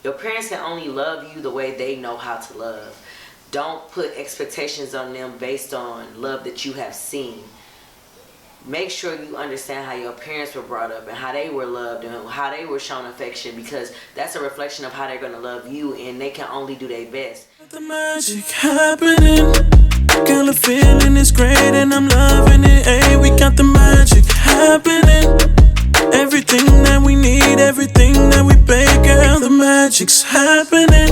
Your parents can only love you the way they know how to love. Don't put expectations on them based on love that you have seen. Make sure you understand how your parents were brought up and how they were loved and how they were shown affection, because that's a reflection of how they're going to love you, and they can only do their best. The magic happening, girl, the feeling is great and I'm loving it. Hey, we got the magic happening, everything that we need, everything that we beg, girl, the magic's happening.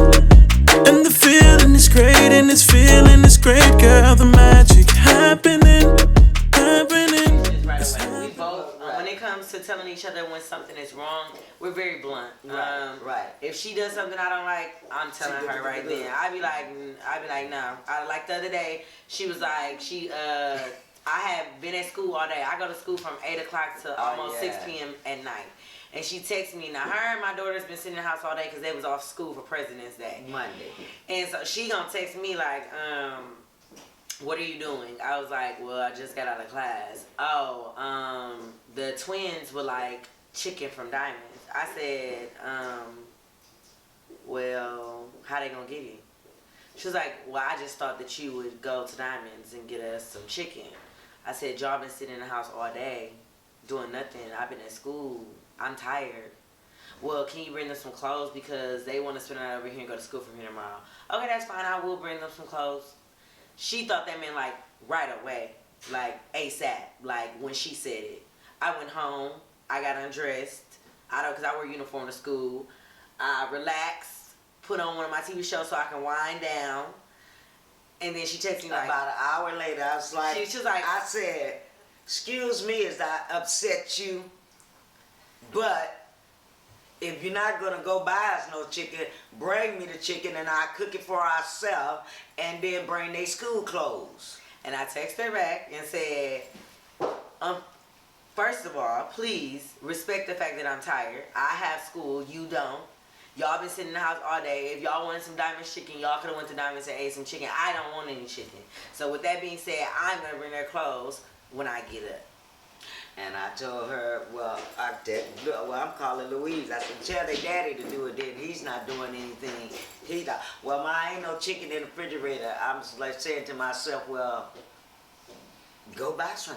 And the feeling is great and this feeling is great, girl, the magic happening. We both, when it comes to telling each other when something is wrong, we're very blunt. Right. If she does something I don't like, I'm telling her right then. I'd be like, no. Like the other day, she was like, I had been at school all day. I go to school from 8 o'clock to almost 6 p.m. at night. And she texted me. Now, her and my daughter's been sitting in the house all day because they was off school for President's Day. Monday. And so she gonna text me like, what are you doing? I was like, well, I just got out of class. Oh, the twins were like chicken from Diamonds. I said, well, how they gonna get you? She was like, well, I just thought that you would go to Diamonds and get us some chicken. I said, y'all been sitting in the house all day doing nothing. I've been at school. I'm tired. Well, can you bring them some clothes because they want to spend the night over here and go to school from here tomorrow? Okay, that's fine. I will bring them some clothes. She thought that meant like right away, like ASAP, like when she said it. I went home. I got undressed. Because I wear uniform to school. I relaxed, put on one of my TV shows so I can wind down. And then she texted me like... About an hour later, I was like... She was like... I said, excuse me as I upset you, but if you're not going to go buy us no chicken, bring me the chicken and I'll cook it for ourselves and then bring they school clothes. And I texted her back and said, first of all, please respect the fact that I'm tired. I have school, you don't. Y'all been sitting in the house all day. If y'all wanted some Diamonds chicken, y'all could have went to Diamonds and ate some chicken. I don't want any chicken. So with that being said, I'm going to bring their clothes when I get up. And I told her, I'm calling Louise. I said, tell their daddy to do it then. He's not doing anything. He not. Well, ain't no chicken in the refrigerator. I'm like saying to myself, well, go buy some.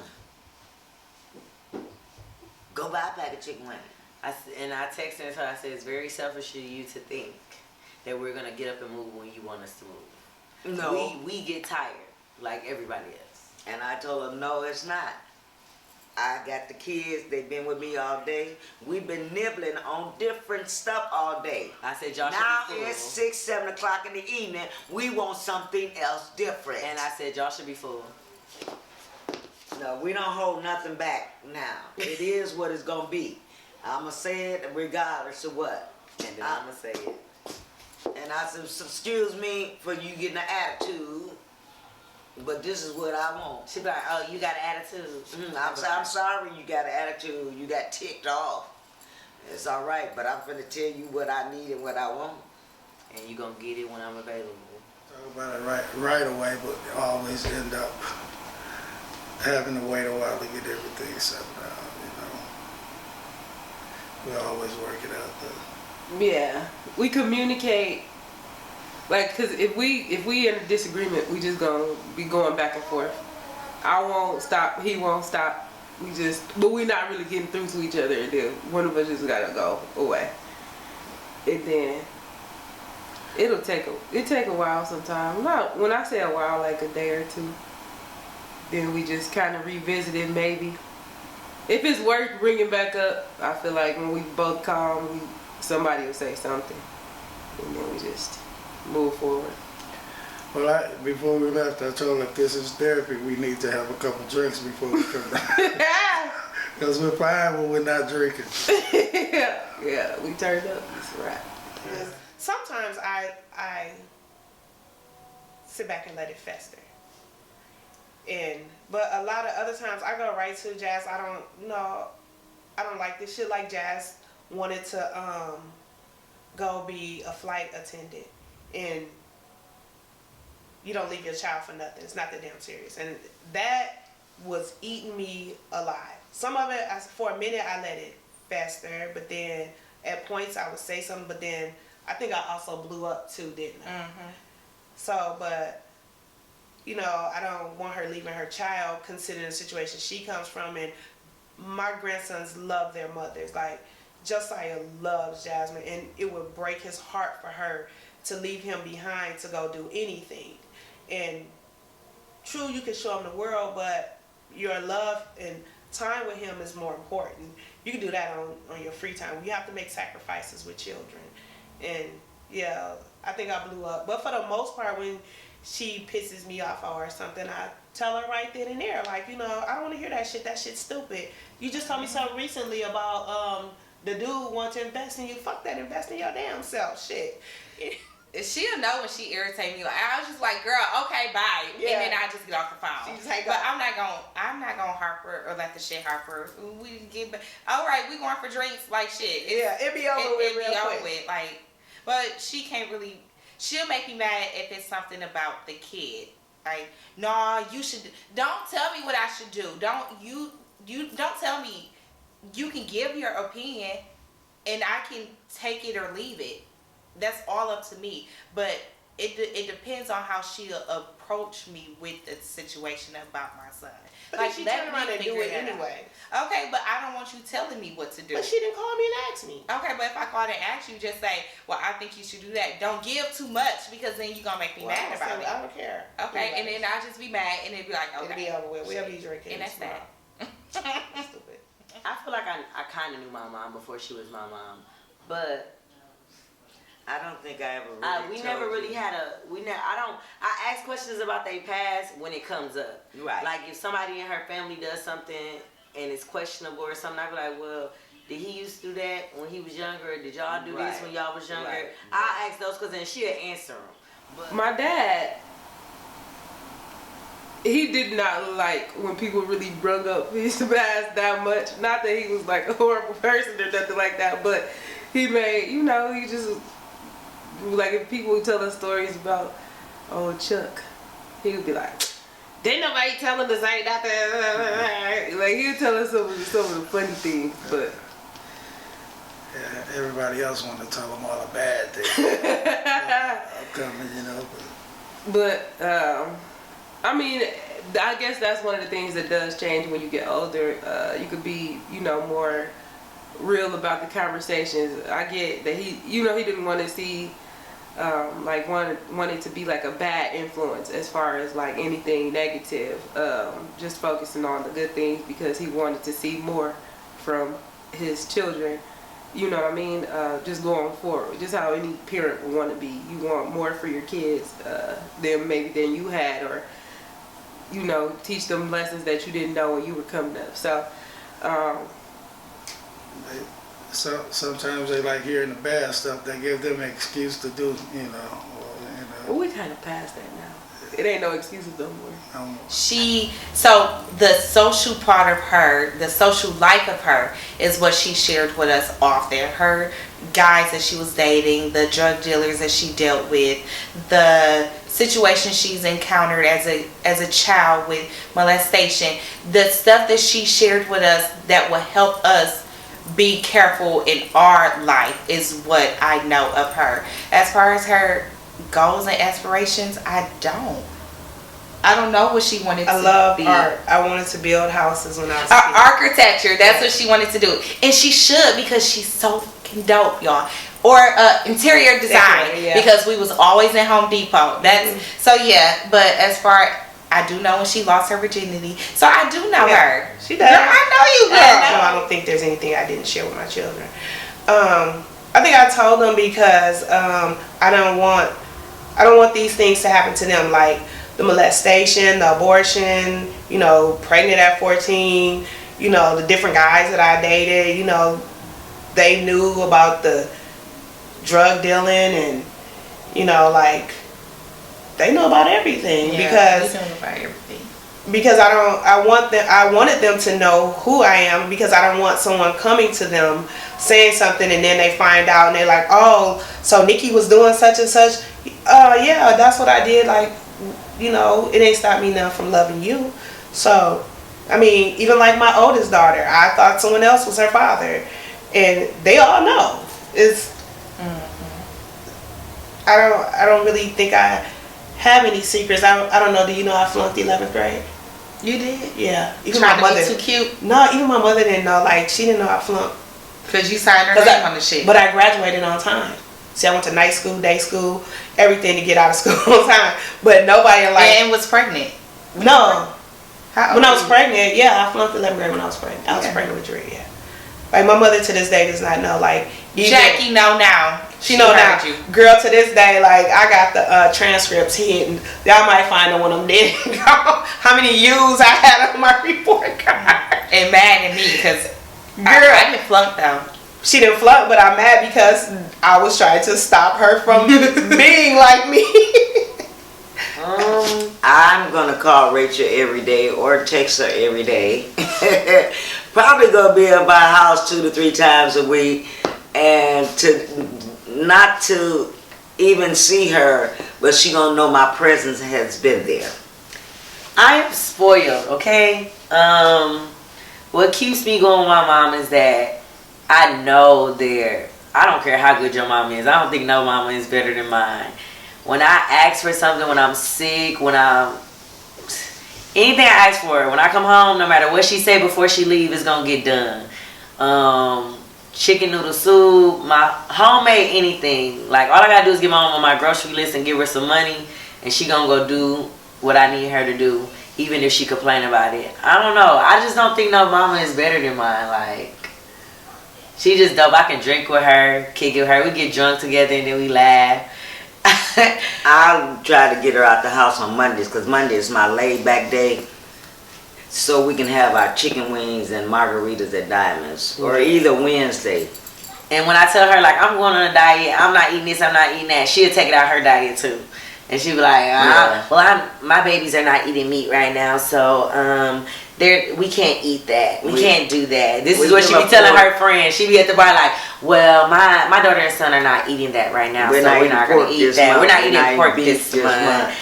Go buy a pack of chicken wings. And I texted her, I said, it's very selfish of you to think that we're going to get up and move when you want us to move. No. We get tired like everybody else. And I told her, no, it's not. I got the kids, they've been with me all day. We've been nibbling on different stuff all day. I said, y'all now should be full. It's 6, 7 o'clock in the evening. We want something else different. And I said, y'all should be full. No, we don't hold nothing back now. It is what it's going to be. I'm going to say it regardless of what. And then I'm going to say it. And I said, excuse me for you getting an attitude, but this is what I want. She be like, oh, you got an attitude. I'm sorry you got an attitude. You got ticked off. It's all right, but I'm finna tell you what I need and what I want. And you gonna get it when I'm available. Talk about it right away, but always end up having to wait a while to get everything settled down, We always work it out though. Yeah, we communicate. Like, cause if we in a disagreement, we just gonna be going back and forth. I won't stop, he won't stop. But we not really getting through to each other, and then one of us just gotta go away. And then it take a while sometimes. Not when I say a while, like a day or two. Then we just kind of revisit it maybe. If it's worth bringing back up, I feel like when we both calm, somebody will say something, and then we just move forward. Well, before we left, I told her if this is therapy, we need to have a couple drinks before we come back. Because we're fine when we're not drinking. Yeah, we turned up. That's right. Yeah. Sometimes I sit back and let it fester. But a lot of other times I go right to Jazz. I don't like this shit. Like Jazz wanted to go be a flight attendant, and you don't leave your child for nothing. It's not that damn serious, and that was eating me alive. Some of it, for a minute, I let it fester, but then at points I would say something, but then I think I also blew up too, didn't I? So, but, you know, I don't want her leaving her child considering the situation she comes from. And my grandsons love their mothers. Like, Josiah loves Jasmine, and it would break his heart for her to leave him behind to go do anything. And true, you can show him the world, but your love and time with him is more important. You can do that on your free time. You have to make sacrifices with children. And yeah, I think I blew up. But for the most part, when she pisses me off or something, I tell her right then and there, like, you know, I don't want to hear that shit. That shit's stupid. You just told me something recently about the dude want to invest in you. Fuck that, invest in your damn self. Shit. She'll know when she irritates me. Like, I was just like, girl, okay, bye. Yeah. And then I just get off the phone. She just hang but up. I'm not gonna harp her or let the shit harp her. We get back. All right, we going for drinks, like shit. Yeah, it be over with real quick. With, like, but she can't really. She'll make me mad if it's something about the kid. Like, no, you should. Don't tell me what I should do. Don't tell me. You can give your opinion, and I can take it or leave it. That's all up to me. But it depends on how she'll approach me with the situation about my son. But like, she let turn around me and do figure it that anyway. out. Okay, but I don't want you telling me what to do. But she didn't call me and ask me. Okay, but if I call and ask you, just say, well, I think you should do that. Don't give too much, because then you're going to make me mad about it. I don't care. Okay, and then I'll just be mad, and it'll be like, okay. It'll be over with. We'll be drinking. And that's that. Stupid. I feel like I kind of knew my mom before she was my mom, but I don't think I ever really we never really had I ask questions about their past when it comes up. Right. Like if somebody in her family does something and it's questionable or something, I be like, well, did he used to do that when he was younger? Did y'all do this when y'all was younger? Right. I ask those because then she'll answer them. But My dad, he did not like when people really brung up his past that much. Not that he was like a horrible person or nothing like that, but he made, you know, he just, like if people would tell us stories about old Chuck, he would be like, didn't nobody telling us ain't nothing. Like he would tell us some of the funny things, but Yeah, everybody else want to tell them all the bad things. Upcoming, you know. But I mean, I guess that's one of the things that does change when you get older. You could be, you know, more real about the conversations. I get that he, you know, he didn't want to see like wanted to be like a bad influence as far as like anything negative. Just focusing on the good things because he wanted to see more from his children. You know what I mean? Just going forward. Just how any parent would want to be. You want more for your kids than you had, or you know, teach them lessons that you didn't know when you were coming up. So Sometimes they like hearing the bad stuff. They give them an excuse to do, you know. well, we kind of past that now. It ain't no excuses no more. So the social part of her, the social life of her is what she shared with us often. Her guys that she was dating, the drug dealers that she dealt with, the situation she's encountered as a child with molestation, the stuff that she shared with us that will help us be careful in our life is what I know of her. As far as her goals and aspirations, I don't know what she wanted to be. I love art. I wanted to build houses when I was architecture. That's what she wanted to do, and she should, because she's so fucking dope, y'all. Or interior design, because we was always in Home Depot. That's so yeah. But as far, I do know when she lost her virginity, so I do know her. She does. Girl, I know you, girl. No, I don't think there's anything I didn't share with my children. I think I told them because I don't want these things to happen to them, like the molestation, the abortion, you know, pregnant at 14, you know, the different guys that I dated, you know, they knew about the drug dealing and, you know, like, they know about everything because I wanted them to know who I am, because I don't want someone coming to them saying something and then they find out and they're like, oh, so Nikki was doing such and such. Yeah, that's what I did. Like, you know, it ain't stopped me now from loving you. So, I mean, even like my oldest daughter, I thought someone else was her father, and they all know. I don't really think I have any secrets. I don't know. Do you know I flunked 11th grade? You did? Yeah. Even my mother. Too cute? No, even my mother didn't know. Like, she didn't know I flunked. Because you signed her name on the shit. But I graduated on time. See, I went to night school, day school, everything to get out of school on time. But nobody like... And was pregnant? No. When I was pregnant, yeah, I flunked 11th grade when I was pregnant. I was pregnant with Dre, yeah. Like, my mother to this day does not know. Like, Jackie know now. She know now. You. Girl, to this day, like, I got the transcripts hidden. Y'all might find them when I'm dead. How many U's I had on my report card. And mad at me because I didn't flunk though. She didn't flunk, but I'm mad because I was trying to stop her from being like me. I'm gonna call Rachel every day or text her every day. Probably gonna be at my house 2 to 3 times a week, and not to even see her, but she gonna know my presence has been there. I'm spoiled, okay? What keeps me going with my mom is that I know I don't care how good your mom is. I don't think no mama is better than mine. When I ask for something, when I'm sick, anything I ask for, when I come home, no matter what she say before she leave, it's gonna get done. Chicken noodle soup, my homemade anything. Like, all I gotta do is get my mom on my grocery list and give her some money, and she gonna go do what I need her to do, even if she complain about it. I don't know. I just don't think no mama is better than mine. Like, she just dope. I can drink with her, kick it with her. We get drunk together and then we laugh. I'll try to get her out the house on Mondays, because Monday is my laid back day, so we can have our chicken wings and margaritas at Diamonds, or either Wednesday. And when I tell her, like, I'm going on a diet, I'm not eating this, I'm not eating that, she'll take it out her diet too. And she'll be like, my babies are not eating meat right now, so we can't eat that. We can't do that. This is what she be telling her friends. She be at the bar like, well, my daughter and son are not eating that right now, so we're not going to eat that. We're not eating pork this month.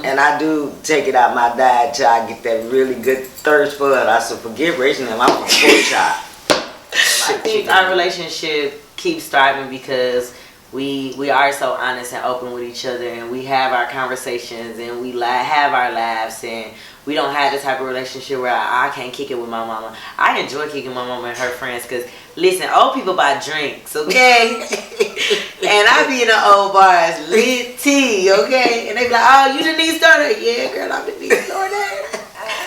And I do take it out my diet till I get that really good thirst for it. I said, forget racing them. I'm a pork chop. I think our relationship keeps thriving because we are so honest and open with each other, and we have our conversations, and we have our laughs, and we don't have the type of relationship where I can't kick it with my mama. I enjoy kicking my mama and her friends because, listen, old people buy drinks, okay? And I be in the old bars, lit tea, okay? And they be like, oh, you Denise Turner? Yeah, girl, I'm Denise Turner.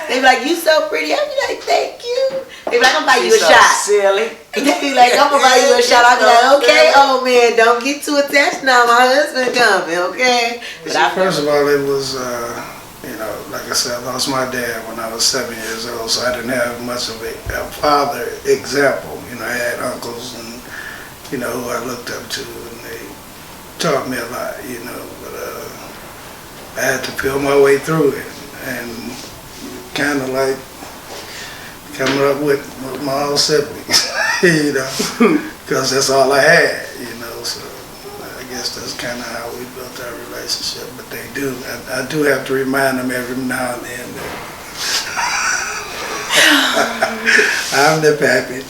They be like, you so pretty. I be like, thank you. They be like, I'm gonna buy you a shot. Silly. They be like, I'm gonna buy you a shot. I be like, okay, old man, don't get too attached now. My husband coming, okay? First of all, it was, like I said, I lost my dad when I was 7 years old, so I didn't have much of a father example. I had uncles and, who I looked up to, and they taught me a lot, but I had to feel my way through it, and kind of like coming up with my own siblings, because that's all I had, so I guess that's kind of how we built our relationship. But they do, I do have to remind them every now and then that I'm the pappy.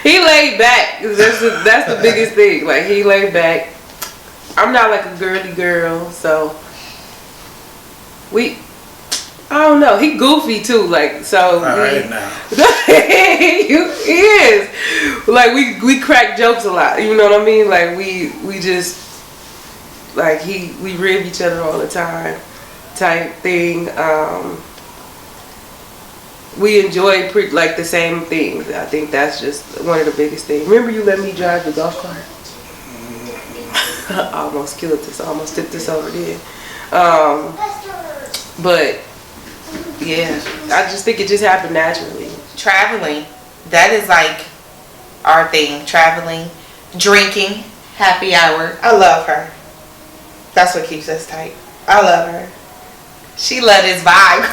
He laid back. That's the biggest thing. Like, he laid back. I'm not like a girly girl, so I don't know. He goofy too, like, so. All right now. He is. Like, we crack jokes a lot. You know what I mean? Like, we just, like, we rib each other all the time, type thing. We enjoy like the same things. I think that's just one of the biggest things. Remember, you let me drive the golf cart? I almost killed this. I almost tipped this over there. But yeah, I just think it just happened naturally. Traveling, that is like our thing. Traveling, drinking, happy hour. I love her. That's what keeps us tight. I love her. She love this vibe. I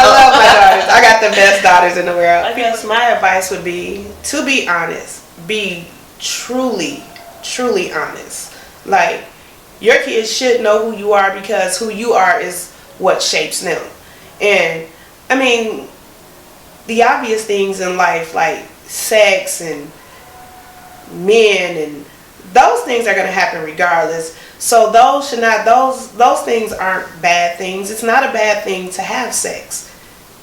love my daughters. I got the best daughters in the world. I guess my advice would be to be honest. Be truly, truly honest. Like, your kids should know who you are, because who you are is what shapes them. And I mean, the obvious things in life, like sex and men, and those things are going to happen regardless. So those things aren't bad things. It's not a bad thing to have sex.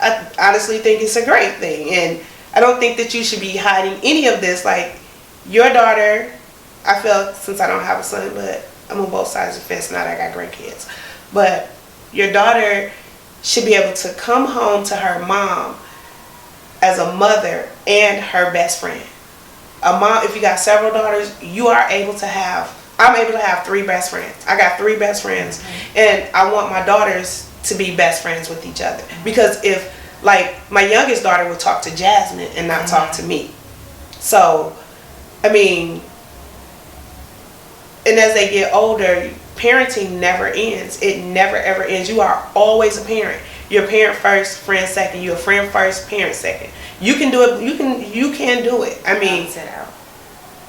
I honestly think it's a great thing, and I don't think that you should be hiding any of this. Like, your daughter, I feel, since I don't have a son, but I'm on both sides of the fence now that I got grandkids, but your daughter should be able to come home to her mom as a mother and her best friend. A mom, if you got several daughters, I'm able to have 3 best friends. I got 3 best friends, and I want my daughters to be best friends with each other. Because if, like, my youngest daughter would talk to Jasmine and not talk to me. So, I mean, and as they get older, parenting never ends. It never ever ends. You are always a parent. You're a parent first, friend second. You're a friend first, parent second. You can do it. You can do it. I mean,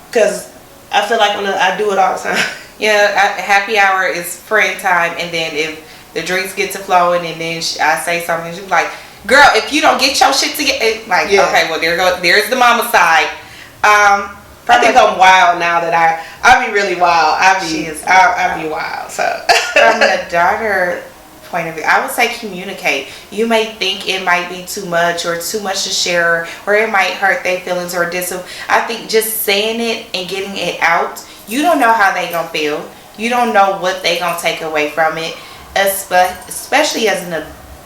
because I feel like when I do it all the time. Yeah, happy hour is friend time, and then if the drinks get to flowing, and then I say something, she's like, "Girl, if you don't get your shit together," like, okay, well, there's the mama side. I think I'm wild now that I be really wild. I be wild. So from the daughter point of view, I would say communicate. You may think it might be too much or too much to share, or it might hurt their feelings or I think just saying it and getting it out, you don't know how they gonna feel. You don't know what they gonna take away from it, especially as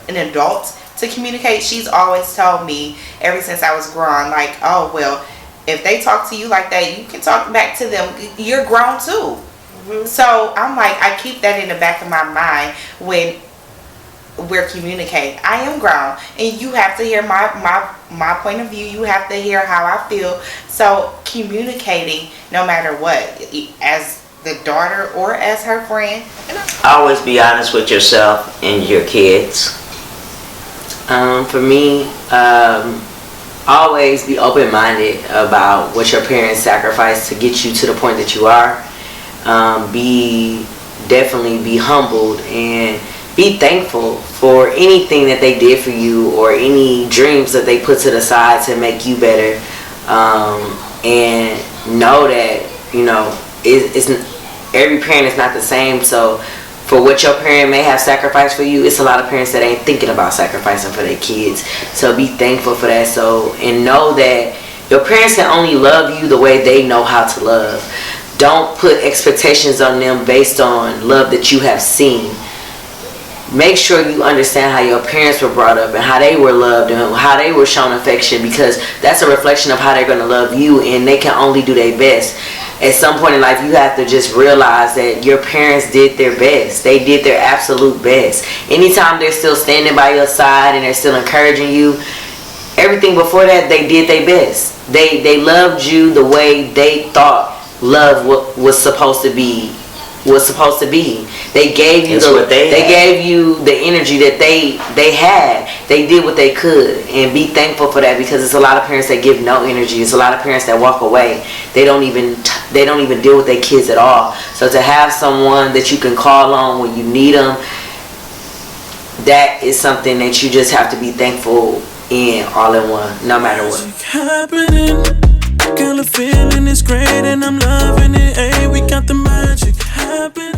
an adult. To communicate, she's always told me ever since I was grown, like, oh, well, if they talk to you like that, you can talk back to them. You're grown too. So I'm like, I keep that in the back of my mind when we're communicating. I am grown, and you have to hear my point of view. You have to hear how I feel. So communicating, no matter what, as the daughter or as her friend. Always be honest with yourself and your kids. For me, always be open-minded about what your parents sacrificed to get you to the point that you are. Definitely be humbled and be thankful for anything that they did for you, or any dreams that they put to the side to make you better. And know that, you know, it's every parent is not the same. So for what your parent may have sacrificed for you, it's a lot of parents that ain't thinking about sacrificing for their kids. So be thankful for that. And know that your parents can only love you the way they know how to love. Don't put expectations on them based on love that you have seen. Make sure you understand how your parents were brought up and how they were loved and how they were shown affection, because that's a reflection of how they're going to love you, and they can only do their best. At some point in life, you have to just realize that your parents did their best. They did their absolute best. Anytime they're still standing by your side and they're still encouraging you, everything before that, they did their best. They loved you the way they thought love was supposed to be. They gave you gave you the energy that they had. They did what they could, and be thankful for that, because it's a lot of parents that give no energy. It's a lot of parents that walk away. They don't even deal with their kids at all. So to have someone that you can call on when you need them, that is something that you just have to be thankful in, all in one, no matter what. Happening, girl, the feeling is great and I'm loving it. Hey, we got the magic happening.